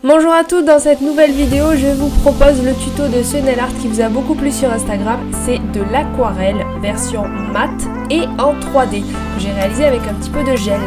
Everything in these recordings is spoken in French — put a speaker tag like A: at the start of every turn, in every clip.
A: Bonjour à tous, dans cette nouvelle vidéo je vous propose le tuto de ce nail art qui vous a beaucoup plu sur Instagram. C'est de l'aquarelle version mat et en 3D que j'ai réalisé avec un petit peu de gel.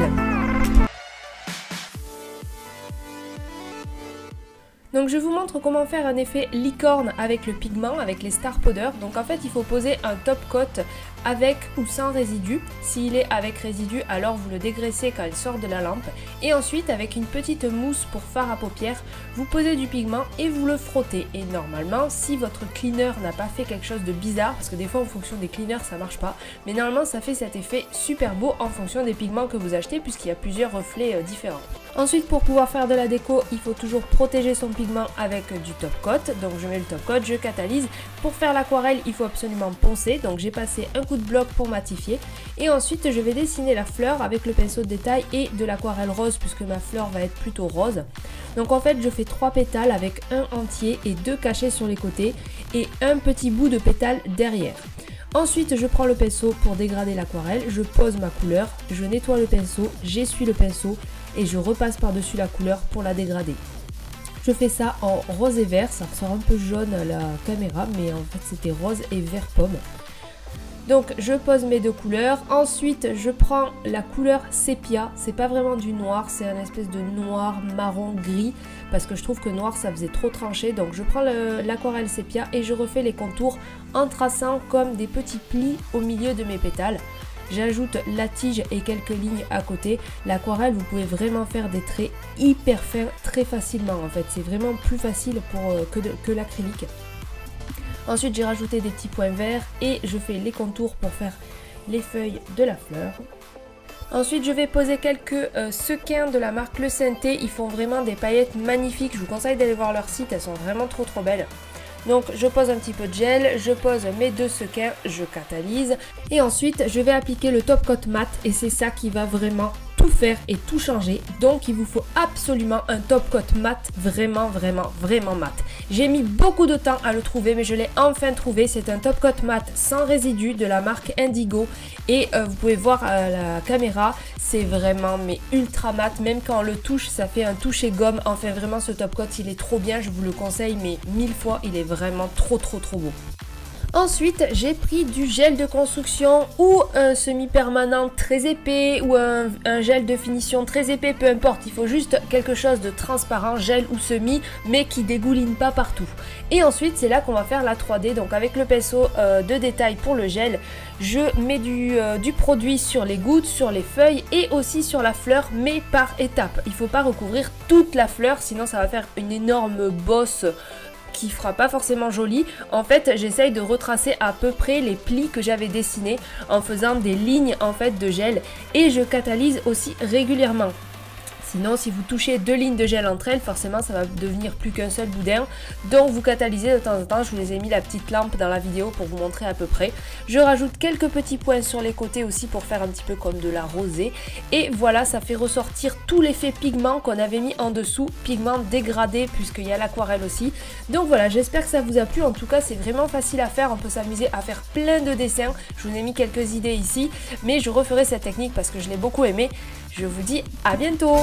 A: Donc je vous montre comment faire un effet licorne avec le pigment, avec les star powder. Donc en fait il faut poser un top coat avec ou sans résidu. S'il est avec résidu, alors vous le dégraissez quand il sort de la lampe. Et ensuite avec une petite mousse pour fard à paupières, vous posez du pigment et vous le frottez. Et normalement, si votre cleaner n'a pas fait quelque chose de bizarre, parce que des fois en fonction des cleaners ça marche pas, mais normalement ça fait cet effet super beau en fonction des pigments que vous achetez puisqu'il y a plusieurs reflets différents. Ensuite, pour pouvoir faire de la déco, il faut toujours protéger son pigment avec du top coat. Donc je mets le top coat, je catalyse. Pour faire l'aquarelle, il faut absolument poncer. Donc j'ai passé un coup de bloc pour matifier. Et ensuite, je vais dessiner la fleur avec le pinceau de détail et de l'aquarelle rose puisque ma fleur va être plutôt rose. Donc en fait, je fais 3 pétales avec un entier et 2 cachés sur les côtés et un petit bout de pétale derrière. Ensuite, je prends le pinceau pour dégrader l'aquarelle, je pose ma couleur, je nettoie le pinceau, j'essuie le pinceau et je repasse par-dessus la couleur pour la dégrader. Je fais ça en rose et vert, ça ressort un peu jaune à la caméra, mais en fait c'était rose et vert pomme. Donc je pose mes deux couleurs, ensuite je prends la couleur sépia, c'est pas vraiment du noir, c'est un espèce de noir marron gris, parce que je trouve que noir ça faisait trop tranché, donc je prends l'aquarelle sépia et je refais les contours en traçant comme des petits plis au milieu de mes pétales. J'ajoute la tige et quelques lignes à côté. L'aquarelle, vous pouvez vraiment faire des traits hyper fins très facilement en fait, c'est vraiment plus facile que l'acrylique. Ensuite j'ai rajouté des petits points verts et je fais les contours pour faire les feuilles de la fleur. Ensuite je vais poser quelques sequins de la marque Le Synthé, ils font vraiment des paillettes magnifiques, je vous conseille d'aller voir leur site, elles sont vraiment trop belles. Donc je pose un petit peu de gel, je pose mes deux sequins, je catalyse et ensuite je vais appliquer le top coat mat et c'est ça qui va vraiment tout faire et tout changer. Donc il vous faut absolument un top coat mat vraiment mat. J'ai mis beaucoup de temps à le trouver mais je l'ai enfin trouvé. C'est un top coat mat sans résidu de la marque Indigo et vous pouvez voir à la caméra, c'est vraiment mais ultra mat, même quand on le touche ça fait un toucher gomme. Enfin vraiment ce top coat il est trop bien, je vous le conseille mais 1000 fois, il est vraiment trop beau. Ensuite, j'ai pris du gel de construction ou un semi-permanent très épais ou un gel de finition très épais, peu importe. Il faut juste quelque chose de transparent, gel ou semi, mais qui dégouline pas partout. Et ensuite, c'est là qu'on va faire la 3D. Donc avec le pinceau de détail pour le gel, je mets du produit sur les gouttes, sur les feuilles et aussi sur la fleur, mais par étapes. Il ne faut pas recouvrir toute la fleur, sinon ça va faire une énorme bosse qui fera pas forcément joli. En fait j'essaye de retracer à peu près les plis que j'avais dessinés en faisant des lignes en fait de gel et je catalyse aussi régulièrement. Sinon si vous touchez 2 lignes de gel entre elles, forcément ça va devenir plus qu'un seul boudin. Donc vous catalysez de temps en temps, je vous ai mis la petite lampe dans la vidéo pour vous montrer à peu près. Je rajoute quelques petits points sur les côtés aussi pour faire un petit peu comme de la rosée. Et voilà, ça fait ressortir tout l'effet pigment qu'on avait mis en dessous, pigment dégradé puisqu'il y a l'aquarelle aussi. Donc voilà, j'espère que ça vous a plu, en tout cas c'est vraiment facile à faire, on peut s'amuser à faire plein de dessins. Je vous ai mis quelques idées ici, mais je referai cette technique parce que je l'ai beaucoup aimée. Je vous dis à bientôt!